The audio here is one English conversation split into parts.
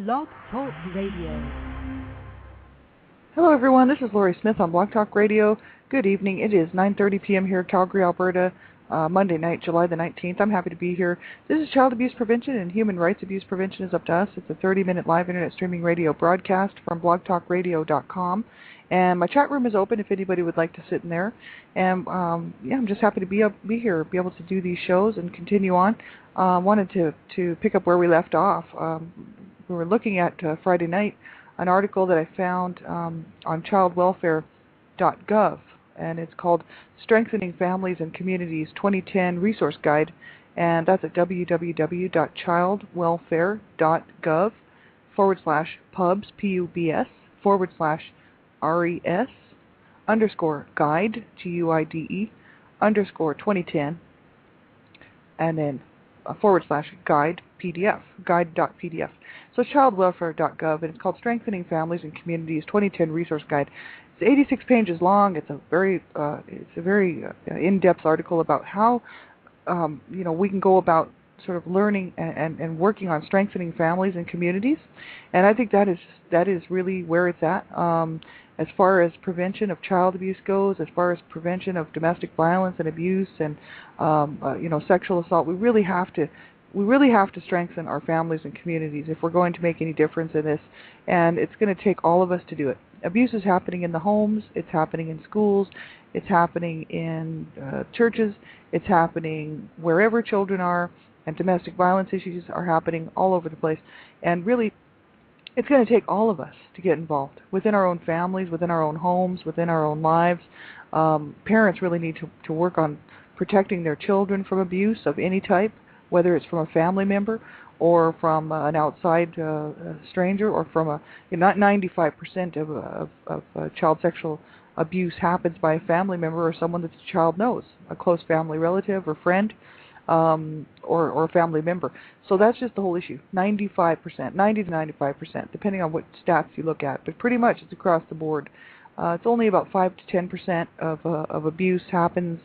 Blog Talk Radio. Hello everyone, this is Lori Smith on Blog Talk Radio. Good evening. It is 9:30 p.m. here in Calgary, Alberta, Monday night, July the 19th. I'm happy to be here. This is Child Abuse Prevention and Human Rights Abuse Prevention is Up to Us. It's a 30-minute live internet streaming radio broadcast from blogtalkradio.com. And my chat room is open if anybody would like to sit in there. And I'm just happy to be here, be able to do these shows and continue on. Wanted to pick up where we left off. We were looking at Friday night an article that I found on childwelfare.gov, and it's called Strengthening Families and Communities 2010 Resource Guide, and that's at www.childwelfare.gov/pubs, P-U-B-S, /RES _guide, GUIDE, _2010, and then /guide, PDF, guide.pdf. So childwelfare.gov, and it's called Strengthening Families and Communities 2010 Resource Guide. It's 86 pages long. It's a very in-depth article about how we can go about sort of learning and working on strengthening families and communities. And I think that is really where it's at. As far as prevention of child abuse goes, as far as prevention of domestic violence and abuse and sexual assault, we really have to strengthen our families and communities if we're going to make any difference in this, and it's going to take all of us to do it. Abuse is happening in the homes, it's happening in schools, it's happening in churches, it's happening wherever children are, and domestic violence issues are happening all over the place. And really, it's going to take all of us to get involved within our own families, within our own homes, within our own lives. Parents really need to work on protecting their children from abuse of any type, whether it's from a family member or from an outside stranger, or from not 95% of child sexual abuse happens by a family member or someone that the child knows, a close family relative or friend, or a family member. So that's just the whole issue. 95%, 90 to 95%, depending on what stats you look at, but pretty much it's across the board. It's only about 5 to 10% of abuse happens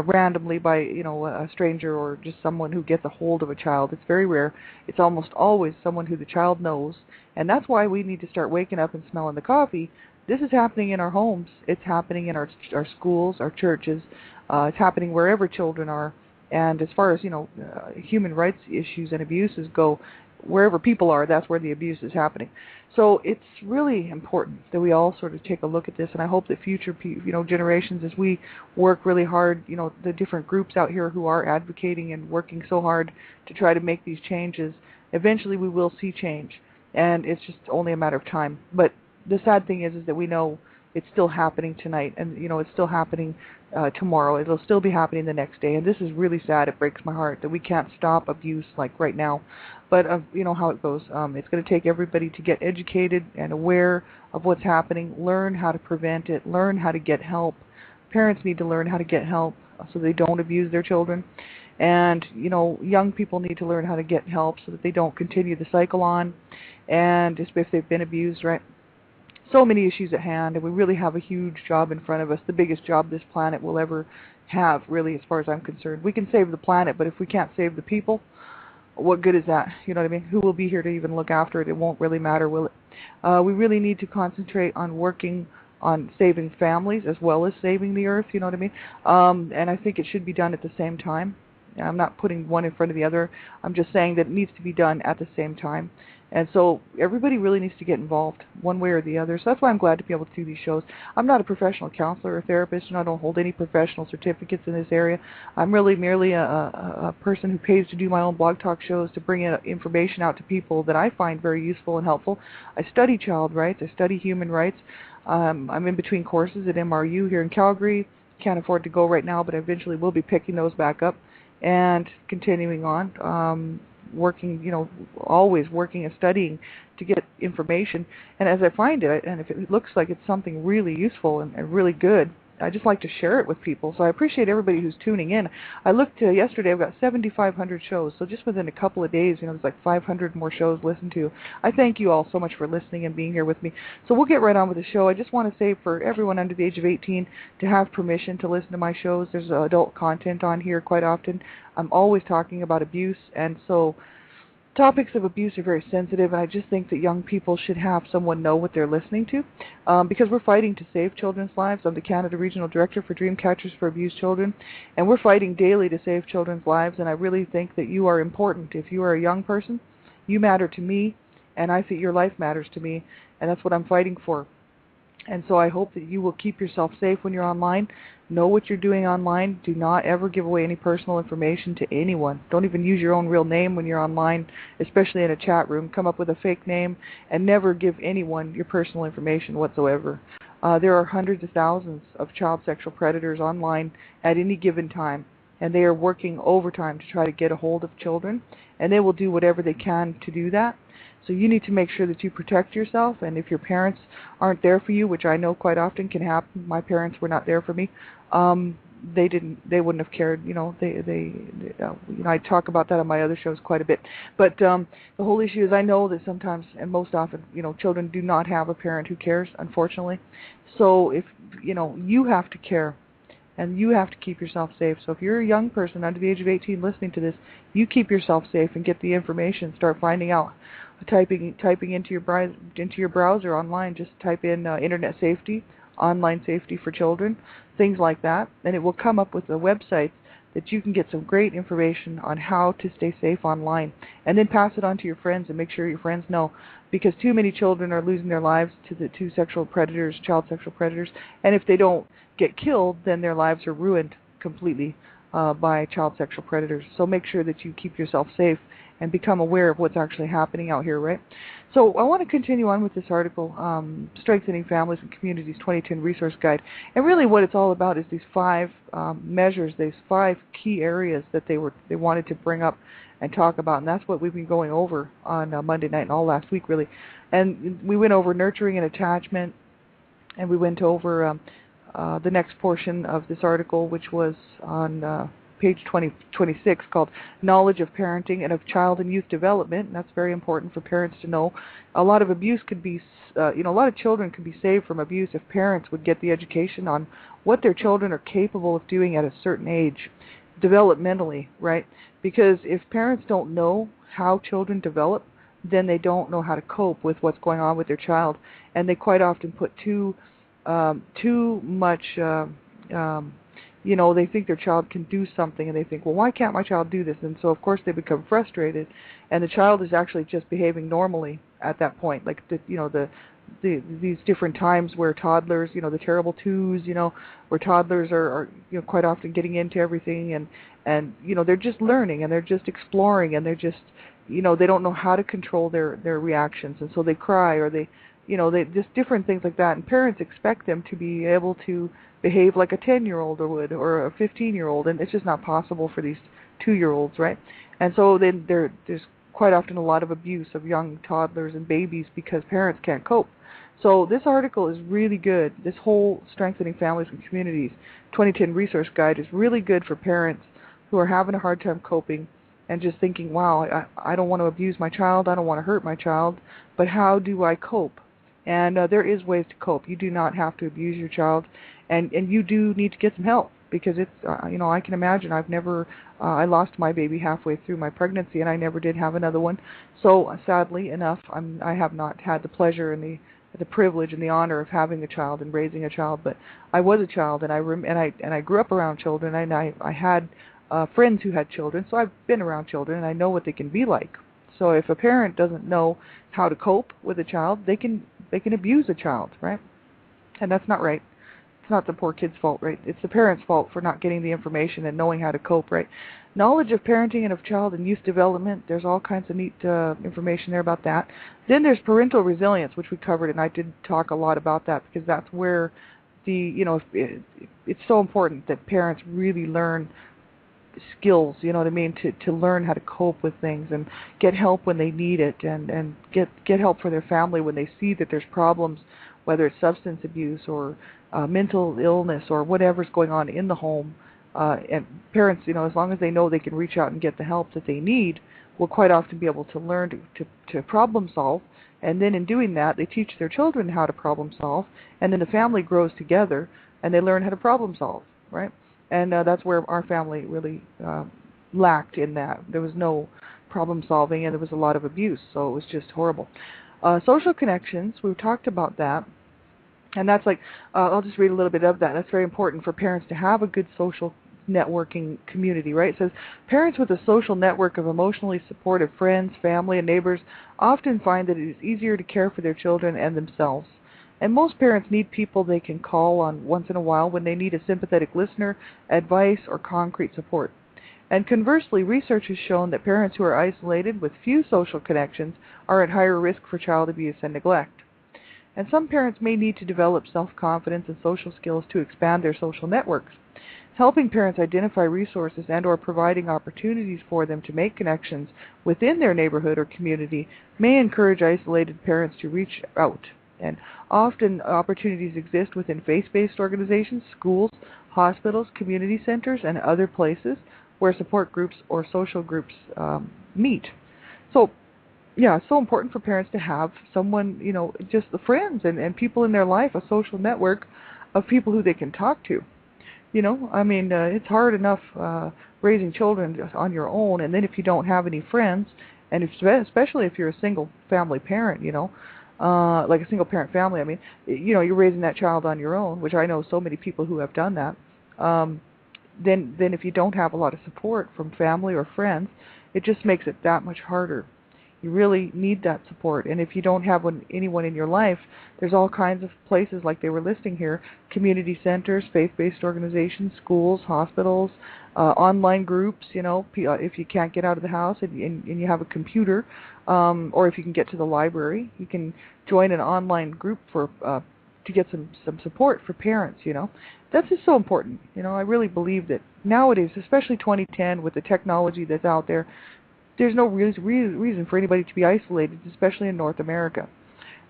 randomly by a stranger or just someone who gets a hold of a child. It's very rare. It's almost always someone who the child knows, and that's why we need to start waking up and smelling the coffee. This is happening in our homes. It's happening in our schools, our churches. It's happening wherever children are. And as far as human rights issues and abuses go, wherever people are, that's where the abuse is happening. So it's really important that we all sort of take a look at this, and I hope that future generations, as we work really hard, the different groups out here who are advocating and working so hard to try to make these changes, eventually we will see change, and it's just only a matter of time. But the sad thing is that we know it's still happening tonight, and it's still happening tomorrow. It'll still be happening the next day, and this is really sad. It breaks my heart that we can't stop abuse like right now. But how it goes. It's going to take everybody to get educated and aware of what's happening, learn how to prevent it, learn how to get help. Parents need to learn how to get help so they don't abuse their children. And, young people need to learn how to get help so that they don't continue the cycle on. And if they've been abused, right? So many issues at hand, and we really have a huge job in front of us, the biggest job this planet will ever have, really, as far as I'm concerned. We can save the planet, but if we can't save the people, what good is that? You know what I mean? Who will be here to even look after it? It won't really matter, will it? We really need to concentrate on working on saving families as well as saving the earth, you know what I mean? And I think it should be done at the same time. I'm not putting one in front of the other. I'm just saying that it needs to be done at the same time. And so everybody really needs to get involved one way or the other. So that's why I'm glad to be able to do these shows. I'm not a professional counselor or therapist, and I don't hold any professional certificates in this area. I'm really merely a person who pays to do my own blog talk shows to bring in information out to people that I find very useful and helpful. I study child rights. I study human rights. I'm in between courses at MRU here in Calgary. Can't afford to go right now, but eventually we'll be picking those back up and continuing on. Always working and studying to get information. And as I find it, and if it looks like it's something really useful and really good, I just like to share it with people. So I appreciate everybody who's tuning in. I looked yesterday, I've got 7,500 shows. So just within a couple of days, there's like 500 more shows listened to. I thank you all so much for listening and being here with me. So we'll get right on with the show. I just want to say for everyone under the age of 18 to have permission to listen to my shows. There's adult content on here quite often. I'm always talking about abuse, and so topics of abuse are very sensitive, and I just think that young people should have someone know what they're listening to, because we're fighting to save children's lives. I'm the Canada Regional Director for Dreamcatchers for Abused Children, and we're fighting daily to save children's lives, and I really think that you are important. If you are a young person, you matter to me, and I think your life matters to me, and that's what I'm fighting for. And so I hope that you will keep yourself safe when you're online. Know what you're doing online. Do not ever give away any personal information to anyone. Don't even use your own real name when you're online, especially in a chat room. Come up with a fake name and never give anyone your personal information whatsoever. There are hundreds of thousands of child sexual predators online at any given time, and they are working overtime to try to get a hold of children, and they will do whatever they can to do that. So you need to make sure that you protect yourself, and if your parents aren't there for you, which I know quite often can happen, my parents were not there for me. They wouldn't have cared. I talk about that on my other shows quite a bit. But the whole issue is, I know that sometimes and most often, children do not have a parent who cares, unfortunately. So if you have to care. And you have to keep yourself safe. So if you're a young person under the age of 18 listening to this, you keep yourself safe and get the information. Start finding out, typing into your browser online. Just type in internet safety, online safety for children, things like that, and it will come up with a website that you can get some great information on how to stay safe online. And then pass it on to your friends and make sure your friends know, because too many children are losing their lives to sexual predators, child sexual predators, and if they don't get killed, then their lives are ruined completely by child sexual predators. So make sure that you keep yourself safe and become aware of what's actually happening out here, right? So I want to continue on with this article, Strengthening Families and Communities 2010 Resource Guide. And really what it's all about is these 5 measures, these 5 key areas that they wanted to bring up and talk about. And that's what we've been going over on Monday night and all last week, really. And we went over nurturing and attachment, and we went over the next portion of this article, which was on page 26, called Knowledge of Parenting and of Child and Youth Development. And that's very important for parents to know. A lot of abuse could be, a lot of children could be saved from abuse if parents would get the education on what their children are capable of doing at a certain age, developmentally, right? Because if parents don't know how children develop, then they don't know how to cope with what's going on with their child, and they quite often put too much, they think their child can do something, and they think, well, why can't my child do this? And so, of course, they become frustrated, and the child is actually just behaving normally at that point. Like, these different times where toddlers, the terrible twos, where toddlers are quite often getting into everything, and they're just learning, and they're just exploring, and they're just, they don't know how to control their reactions, and so they cry, or they just different things like that. And parents expect them to be able to behave like a 10-year-old would, or a 15-year-old, and it's just not possible for these 2-year-olds, right? And so then there's quite often a lot of abuse of young toddlers and babies because parents can't cope. So this article is really good. This whole Strengthening Families and Communities 2010 Resource Guide is really good for parents who are having a hard time coping and just thinking, wow, I don't want to abuse my child, I don't want to hurt my child, but how do I cope? And there is ways to cope. You do not have to abuse your child, and you do need to get some help, because it's, I can imagine, I lost my baby halfway through my pregnancy, and I never did have another one. So sadly enough, I have not had the pleasure and the privilege and the honor of having a child and raising a child, but I was a child, and I grew up around children, and I had friends who had children, so I've been around children, and I know what they can be like. So if a parent doesn't know how to cope with a child, they can abuse a child, right? And that's not right. It's not the poor kid's fault, right? It's the parent's fault for not getting the information and knowing how to cope, right? Knowledge of parenting and of child and youth development, there's all kinds of neat information there about that. Then there's parental resilience, which we covered, and I did talk a lot about that, because that's where it's so important that parents really learn skills, to learn how to cope with things and get help when they need it, and get help for their family when they see that there's problems, whether it's substance abuse or mental illness or whatever's going on in the home. And parents, as long as they know they can reach out and get the help that they need, will quite often be able to learn to problem solve. And then in doing that, they teach their children how to problem solve, and then the family grows together and they learn how to problem solve, right? And that's where our family really lacked in that. There was no problem solving, and there was a lot of abuse, so it was just horrible. Social connections, we've talked about that, and that's like, I'll just read a little bit of that. That's very important for parents to have a good social networking community, right? It says, parents with a social network of emotionally supportive friends, family, and neighbors often find that it is easier to care for their children and themselves. And most parents need people they can call on once in a while when they need a sympathetic listener, advice, or concrete support. And conversely, research has shown that parents who are isolated with few social connections are at higher risk for child abuse and neglect. And some parents may need to develop self-confidence and social skills to expand their social networks. Helping parents identify resources and or providing opportunities for them to make connections within their neighborhood or community may encourage isolated parents to reach out. And often opportunities exist within faith-based organizations, schools, hospitals, community centers, and other places where support groups or social groups meet. So, yeah, it's so important for parents to have someone, just the friends and people in their life, a social network of people who they can talk to. It's hard enough raising children on your own, and then if you don't have any friends, and especially if you're a single family parent, like a single parent family, you're raising that child on your own, which I know so many people who have done that. Then if you don't have a lot of support from family or friends, it just makes it that much harder. You really need that support. And if you don't have anyone in your life, there's all kinds of places like they were listing here, community centers, faith-based organizations, schools, hospitals, online groups, if you can't get out of the house and you have a computer, or if you can get to the library, you can join an online group for to get some support for parents, That's just so important. I really believe that nowadays, especially 2010, with the technology that's out there, there's no reason for anybody to be isolated, especially in North America.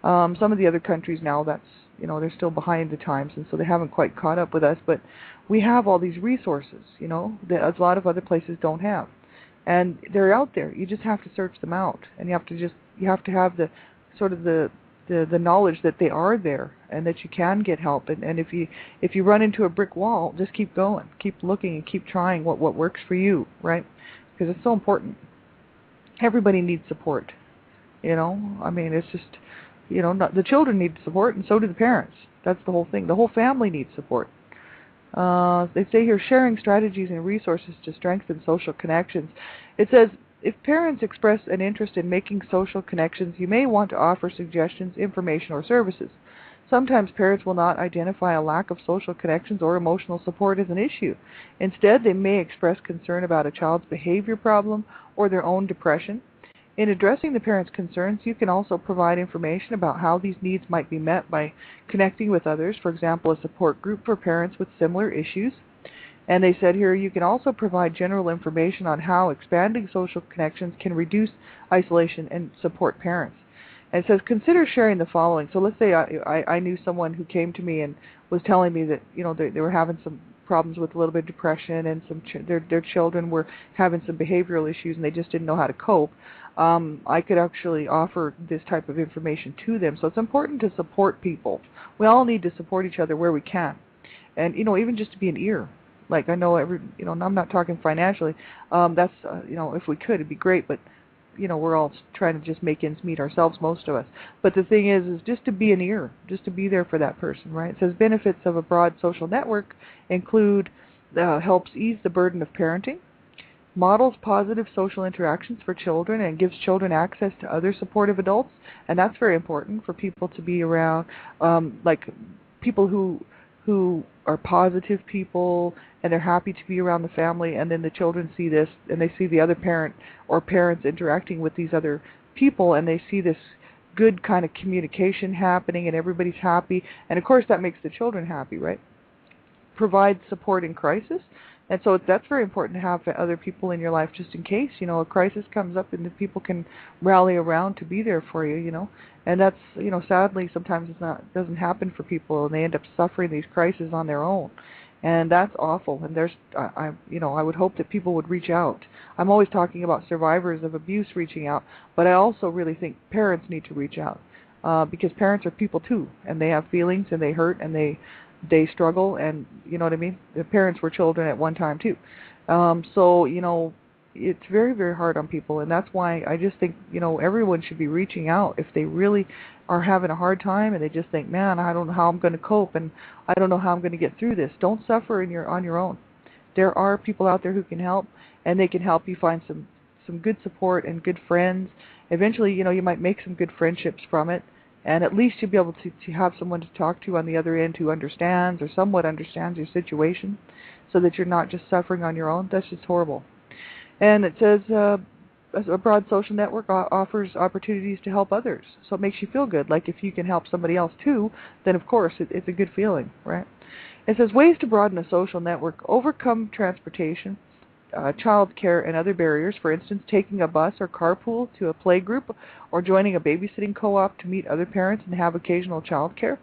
Some of the other countries now, they're still behind the times, and so they haven't quite caught up with us. But we have all these resources, that a lot of other places don't have, and they're out there. You just have to search them out, and you have to have the sort of the knowledge that they are there and that you can get help. And if you run into a brick wall, just keep going, keep looking, and keep trying what works for you, right? Because it's so important. Everybody needs support, it's just, the children need support, and so do the parents. That's the whole thing. The whole family needs support. They say here, sharing strategies and resources to strengthen social connections. It says, if parents express an interest in making social connections, you may want to offer suggestions, information, or services. Sometimes parents will not identify a lack of social connections or emotional support as an issue. Instead, they may express concern about a child's behavior problem or their own depression. In addressing the parents' concerns, you can also provide information about how these needs might be met by connecting with others, for example, a support group for parents with similar issues. And they said here, you can also provide general information on how expanding social connections can reduce isolation and support parents. And it says, consider sharing the following. So let's say I knew someone who came to me and was telling me that, they were having some problems with a little bit of depression, and their children were having some behavioral issues, and they just didn't know how to cope. I could actually offer this type of information to them. So it's important to support people. We all need to support each other where we can. And, even just to be an ear. Like, I know I'm not talking financially. That's, if we could, it'd be great, but we're all trying to just make ends meet ourselves, most of us. But the thing is just to be an ear, just to be there for that person, right? It says benefits of a broad social network include helps ease the burden of parenting, models positive social interactions for children, and gives children access to other supportive adults. And that's very important for people to be around, like people who are positive people, and they're happy to be around the family, and then the children see this, and they see the other parent or parents interacting with these other people, and they see this good kind of communication happening, and everybody's happy, and of course that makes the children happy, right? Provide support in crisis, and so that's very important to have other people in your life just in case, a crisis comes up, and the people can rally around to be there for you, and that's, sadly sometimes doesn't happen for people, and they end up suffering these crises on their own. And that's awful. And I would hope that people would reach out. I'm always talking about survivors of abuse reaching out, but I also really think parents need to reach out, because parents are people too, and they have feelings, and they hurt, and they struggle, and you know what I mean. The parents were children at one time too. So it's very, very hard on people, and that's why I just think, everyone should be reaching out if they really are having a hard time and they just think, man, I don't know how I'm going to cope, and I don't know how I'm going to get through this. Don't suffer on your own. There are people out there who can help, and they can help you find some good support and good friends. Eventually, you might make some good friendships from it, and at least you'll be able to have someone to talk to on the other end who understands or somewhat understands your situation, so that you're not just suffering on your own. That's just horrible. And it says a broad social network offers opportunities to help others, so it makes you feel good. Like if you can help somebody else too, then of course it's a good feeling, right? It says ways to broaden a social network: overcome transportation, child care, and other barriers. For instance, taking a bus or carpool to a play group, or joining a babysitting co-op to meet other parents and have occasional child care.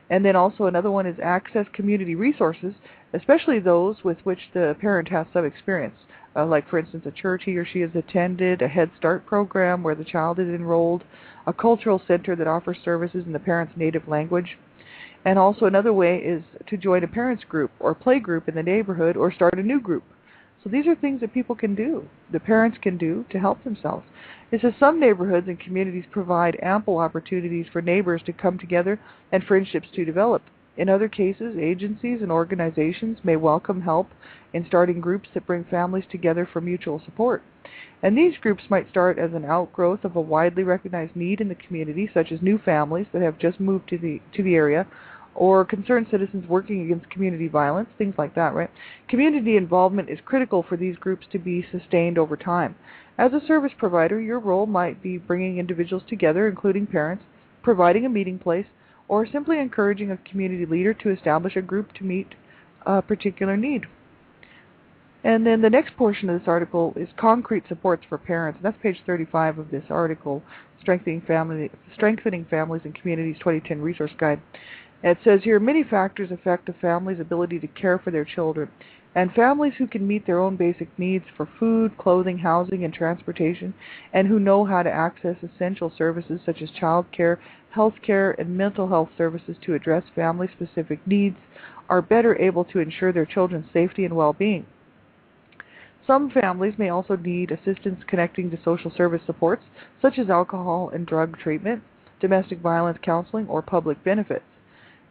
And then also another one is access community resources, especially those with which the parent has some experience. Like, for instance, a church he or she has attended, a Head Start program where the child is enrolled, a cultural center that offers services in the parent's native language. And also another way is to join a parents group or play group in the neighborhood, or start a new group. So these are things that people can do, the parents can do to help themselves. It says some neighborhoods and communities provide ample opportunities for neighbors to come together and friendships to develop. In other cases, agencies and organizations may welcome help in starting groups that bring families together for mutual support. And these groups might start as an outgrowth of a widely recognized need in the community, such as new families that have just moved to the area, or concerned citizens working against community violence, things like that, right? Community involvement is critical for these groups to be sustained over time. As a service provider, your role might be bringing individuals together, including parents, providing a meeting place, or simply encouraging a community leader to establish a group to meet a particular need. And then the next portion of this article is concrete supports for parents. That's page 35 of this article, Strengthening Families and Communities 2010 Resource Guide. It says here, many factors affect a family's ability to care for their children, and families who can meet their own basic needs for food, clothing, housing, and transportation, and who know how to access essential services such as child care, health care, and mental health services to address family-specific needs, are better able to ensure their children's safety and well-being. Some families may also need assistance connecting to social service supports, such as alcohol and drug treatment, domestic violence counseling, or public benefits.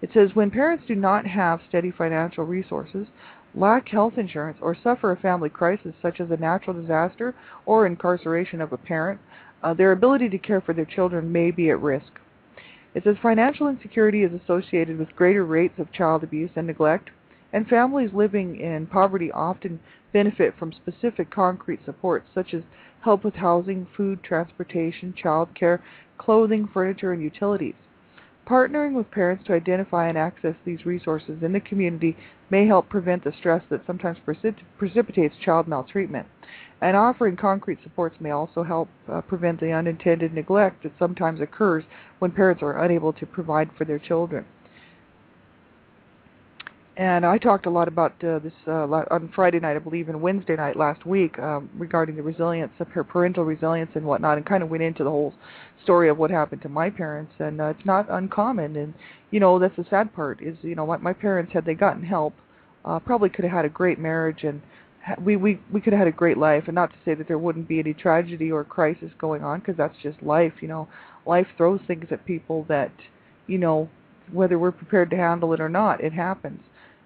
It says, when parents do not have steady financial resources, lack health insurance, or suffer a family crisis such as a natural disaster or incarceration of a parent, their ability to care for their children may be at risk. It says financial insecurity is associated with greater rates of child abuse and neglect, and families living in poverty often benefit from specific concrete supports such as help with housing, food, transportation, child care, clothing, furniture, and utilities. Partnering with parents to identify and access these resources in the community may help prevent the stress that sometimes precipitates child maltreatment. And offering concrete supports may also help prevent the unintended neglect that sometimes occurs when parents are unable to provide for their children. And I talked a lot about this on Friday night, I believe, and Wednesday night last week regarding the resilience of her parental resilience and whatnot, and kind of went into the whole story of what happened to my parents. And it's not uncommon. And, that's the sad part is, my parents, had they gotten help, probably could have had a great marriage, and we could have had a great life. And not to say that there wouldn't be any tragedy or crisis going on, because that's just life. Life throws things at people that, whether we're prepared to handle it or not, it happens.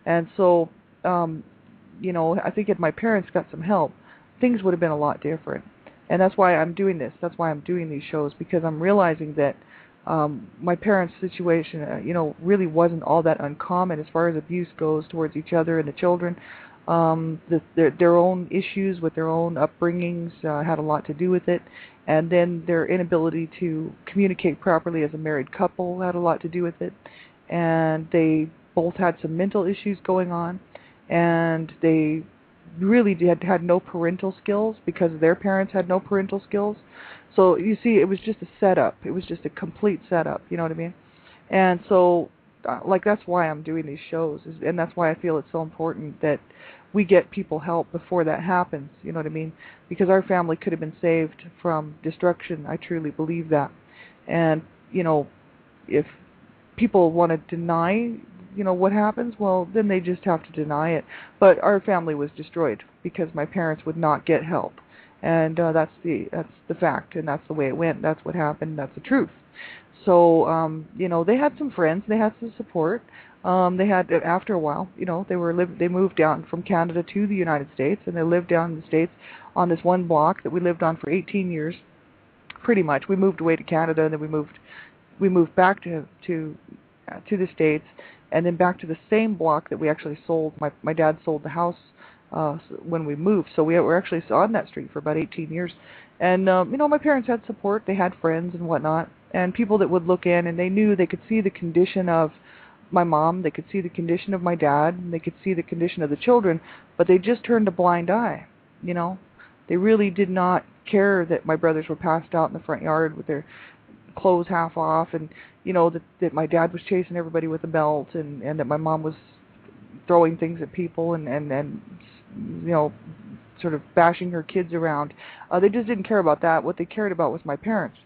And so, I think if my parents got some help, things would have been a lot different. And that's why I'm doing this. That's why I'm doing these shows, because I'm realizing that my parents' situation, really wasn't all that uncommon as far as abuse goes towards each other and the children. Their own issues with their own upbringings had a lot to do with it. And then their inability to communicate properly as a married couple had a lot to do with it. And they both had some mental issues going on, and they really had no parental skills because their parents had no parental skills. So you see, it was just a setup. It was just a complete setup, you know what I mean? And so, that's why I'm doing these shows, and that's why I feel it's so important that we get people help before that happens, you know what I mean? Because our family could have been saved from destruction. I truly believe that. And, if people want to deny what happens, well, then they just have to deny it. But our family was destroyed because my parents would not get help. and that's the fact, and that's the way it went. That's what happened. That's the truth. So they had some friends, they had some support. They had after a while, they moved down from Canada to the United States, and they lived down in the States on this one block that we lived on for 18 years. Pretty much, we moved away to Canada, and then we moved back to the States, and then back to the same block that we actually sold. My dad sold the house when we moved, so we were actually on that street for about 18 years. And my parents had support. They had friends and whatnot, and people that would look in, and they could see the condition of my mom, they could see the condition of my dad, and they could see the condition of the children, but they just turned a blind eye. They really did not care that my brothers were passed out in the front yard with their clothes half off, and that my dad was chasing everybody with a belt, and that my mom was throwing things at people and sort of bashing her kids around. They just didn't care about that. What they cared about was my parents.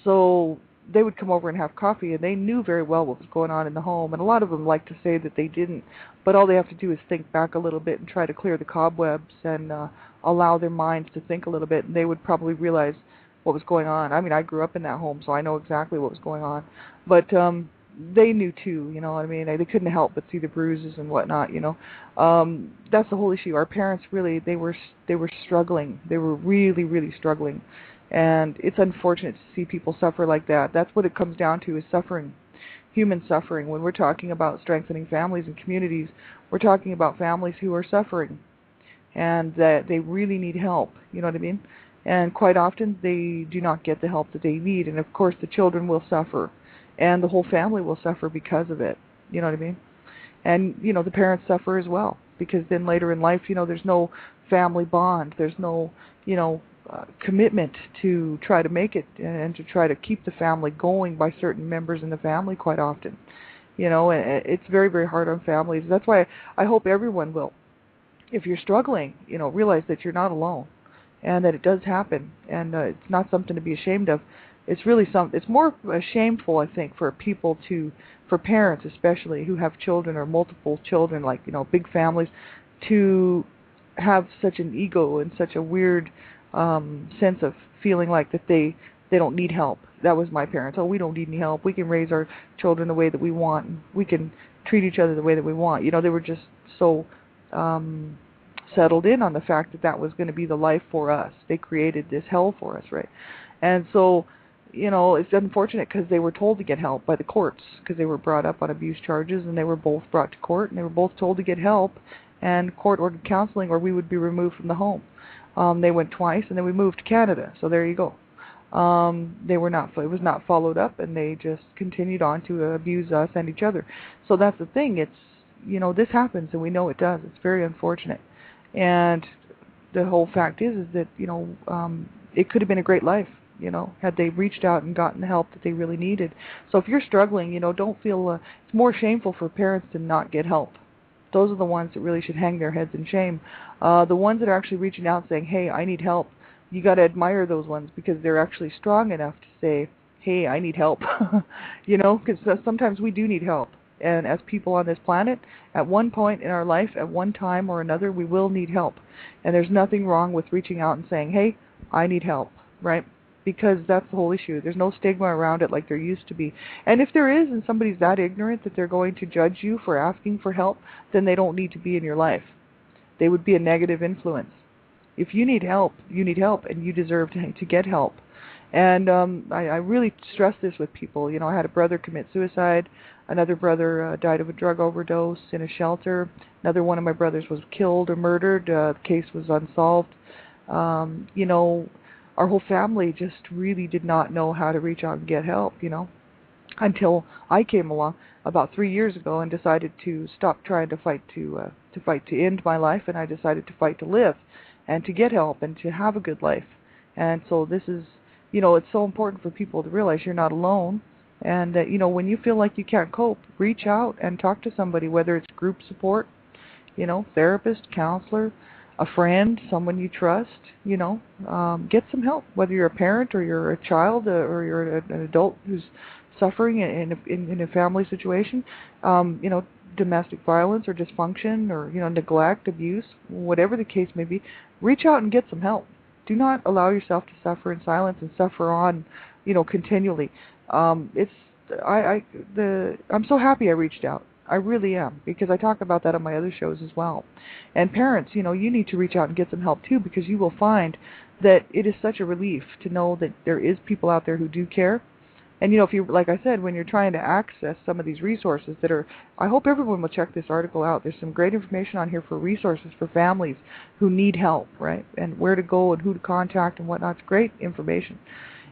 So they would come over and have coffee, and they knew very well what was going on in the home, and a lot of them like to say that they didn't, but all they have to do is think back a little bit and try to clear the cobwebs and allow their minds to think a little bit, and they would probably realize what was going on. I mean, I grew up in that home, so I know exactly what was going on, but they knew too, they couldn't help but see the bruises and whatnot, That's the whole issue. Our parents really, they were struggling. They were really, really struggling. And it's unfortunate to see people suffer like that. That's what it comes down to, is suffering, human suffering. When we're talking about strengthening families and communities, we're talking about families who are suffering and that they really need help, you know what I mean? And quite often they do not get the help that they need. And of course the children will suffer, and the whole family will suffer because of it, you know what I mean? And, the parents suffer as well, because then later in life, there's no family bond. There's no, commitment to try to make it and to try to keep the family going by certain members in the family quite often. And it's very, very hard on families. That's why I hope everyone will, if you're struggling, realize that you're not alone and that it does happen, and it's not something to be ashamed of. It's really it's more shameful, I think, for parents especially who have children or multiple children, like, big families, to have such an ego and such a weird sense of feeling like that they don't need help. That was my parents. Oh, we don't need any help. We can raise our children the way that we want. And we can treat each other the way that we want. They were just so settled in on the fact that was going to be the life for us. They created this hell for us, right? And so, it's unfortunate because they were told to get help by the courts, because they were brought up on abuse charges, and they were both brought to court, and they were both told to get help, and court ordered counseling or we would be removed from the home. They went twice, and then we moved to Canada. So there you go. It was not followed up, and they just continued on to abuse us and each other. So that's the thing. It's, this happens, and we know it does. It's very unfortunate. And the whole fact is that, it could have been a great life, had they reached out and gotten the help that they really needed. So if you're struggling, don't feel, it's more shameful for parents to not get help. Those are the ones that really should hang their heads in shame. The ones that are actually reaching out saying, hey, I need help, you got to admire those ones, because they're actually strong enough to say, hey, I need help. Because sometimes we do need help. And as people on this planet, at one point in our life, at one time or another, we will need help. And there's nothing wrong with reaching out and saying, hey, I need help, right? Because that's the whole issue. There's no stigma around it like there used to be. And if there is, and somebody's that ignorant that they're going to judge you for asking for help, then they don't need to be in your life. They would be a negative influence. If you need help, and you deserve to get help. And I really stress this with people. I had a brother commit suicide. Another brother died of a drug overdose in a shelter. Another one of my brothers was killed or murdered. The case was unsolved. Our whole family just really did not know how to reach out and get help, until I came along about 3 years ago and decided to stop trying to fight to end my life, and I decided to fight to live and to get help and to have a good life. And so this is, it's so important for people to realize you're not alone, and that, when you feel like you can't cope, reach out and talk to somebody, whether it's group support, therapist, counselor, a friend, someone you trust, get some help, whether you're a parent or you're a child or you're an adult who's suffering in a family situation, domestic violence or dysfunction or, neglect, abuse, whatever the case may be. Reach out and get some help. Do not allow yourself to suffer in silence and suffer on, continually. I'm so happy I reached out. I really am, because I talk about that on my other shows as well. And parents, you need to reach out and get some help too, because you will find that it is such a relief to know that there is people out there who do care. And if you, like I said, when you're trying to access some of these resources that are, I hope everyone will check this article out. There's some great information on here for resources for families who need help, right? And where to go and who to contact and whatnot. It's great information.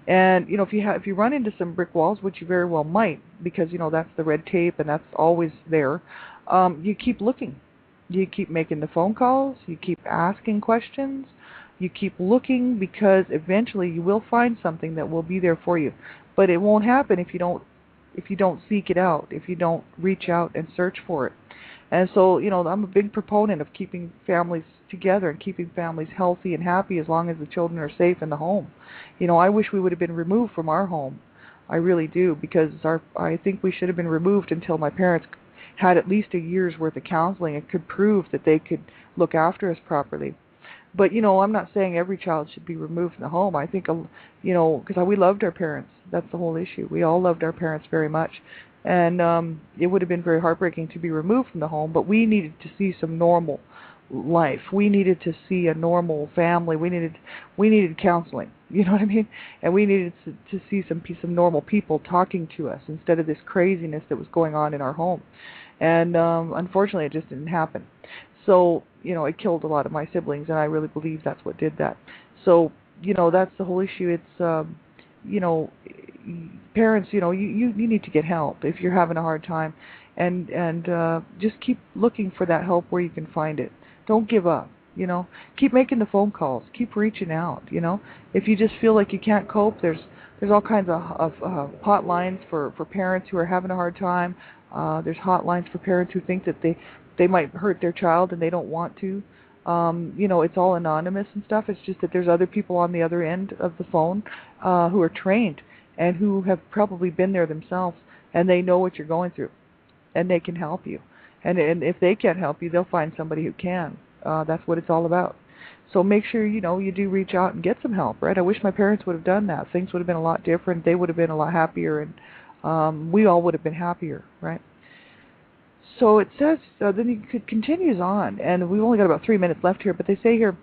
And if you run into some brick walls, which you very well might, because that's the red tape and that's always there, you keep looking. You keep making the phone calls. You keep asking questions. You keep looking, because eventually you will find something that will be there for you. But it won't happen if you don't seek it out, if you don't reach out and search for it. And so, I'm a big proponent of keeping families together and keeping families healthy and happy as long as the children are safe in the home. I wish we would have been removed from our home. I really do, because I think we should have been removed until my parents had at least a year's worth of counseling and could prove that they could look after us properly. But, I'm not saying every child should be removed from the home. I think, because we loved our parents. That's the whole issue. We all loved our parents very much. And it would have been very heartbreaking to be removed from the home, but we needed to see some normal life. We needed to see a normal family. We needed counseling. You know what I mean? And we needed to see some normal people talking to us instead of this craziness that was going on in our home. And unfortunately, it just didn't happen. So, it killed a lot of my siblings, and I really believe that's what did that. So, that's the whole issue. It's, parents, you need to get help if you're having a hard time, and just keep looking for that help where you can find it. Don't give up. Keep making the phone calls. Keep reaching out. If you just feel like you can't cope, there's all kinds of hotlines for parents who are having a hard time. There's hotlines for parents who think that they might hurt their child and they don't want to. It's all anonymous and stuff. It's just that there's other people on the other end of the phone who are trained and who have probably been there themselves, and they know what you're going through, and they can help you. And if they can't help you, they'll find somebody who can. That's what it's all about. So make sure, you do reach out and get some help, right? I wish my parents would have done that. Things would have been a lot different. They would have been a lot happier, and we all would have been happier, right? So it says, then it continues on, and we've only got about 3 minutes left here, but they say here,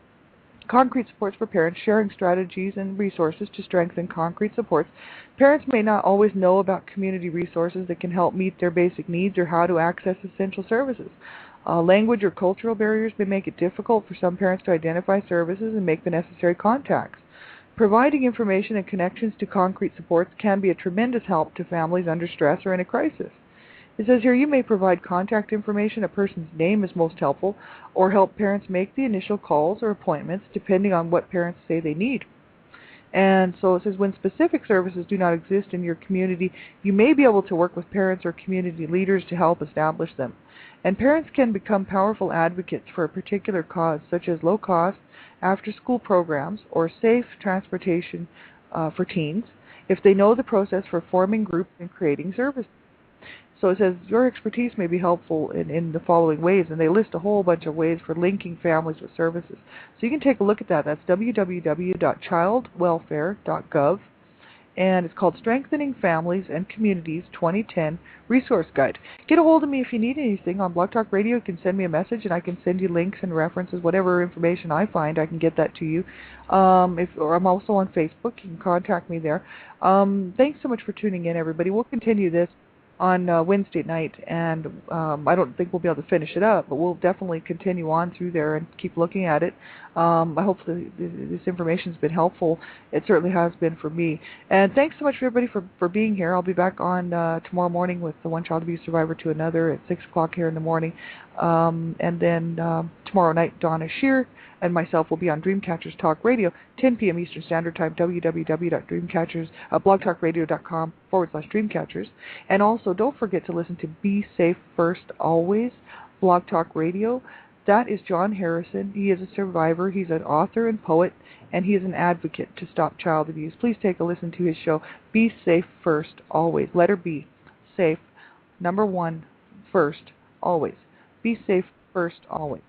concrete supports for parents, sharing strategies and resources to strengthen concrete supports. Parents may not always know about community resources that can help meet their basic needs or how to access essential services. Language or cultural barriers may make it difficult for some parents to identify services and make the necessary contacts. Providing information and connections to concrete supports can be a tremendous help to families under stress or in a crisis. It says here, you may provide contact information. A person's name is most helpful, or help parents make the initial calls or appointments depending on what parents say they need. And so it says, when specific services do not exist in your community, you may be able to work with parents or community leaders to help establish them. And parents can become powerful advocates for a particular cause, such as low-cost after-school programs or safe transportation for teens, if they know the process for forming groups and creating services. So it says, your expertise may be helpful in the following ways, and they list a whole bunch of ways for linking families with services. So you can take a look at that. That's www.childwelfare.gov, and it's called Strengthening Families and Communities 2010 Resource Guide. Get a hold of me if you need anything on Blog Talk Radio. You can send me a message, and I can send you links and references. Whatever information I find, I can get that to you. Or I'm also on Facebook. You can contact me there. Thanks so much for tuning in, everybody. We'll continue this on Wednesday night, and I don't think we'll be able to finish it up, but we'll definitely continue on through there and keep looking at it. I hope this information's been helpful. It certainly has been for me. And thanks so much for everybody for being here. I'll be back on tomorrow morning with the One Child Abuse Survivor to Another at 6 o'clock here in the morning. And then tomorrow night, Donna Shear and myself will be on Dreamcatchers Talk Radio, 10 p.m. Eastern Standard Time, blogtalkradio.com/Dreamcatchers. And also, don't forget to listen to Be Safe First Always, Blog Talk Radio. That is John Harrison. He is a survivor. He's an author and poet, and he is an advocate to stop child abuse. Please take a listen to his show, Be Safe First Always. Letter B, safe, number 1, first, always. Be safe first, always.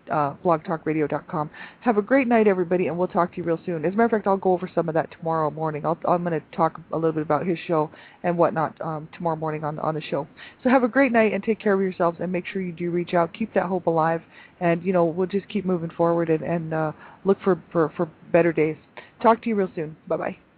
blogtalkradio.com. Have a great night, everybody, and we'll talk to you real soon. As a matter of fact, I'll go over some of that tomorrow morning. I'm going to talk a little bit about his show and whatnot tomorrow morning on the show. So have a great night and take care of yourselves, and make sure you do reach out. Keep that hope alive, and we'll just keep moving forward and look for better days. Talk to you real soon. Bye-bye.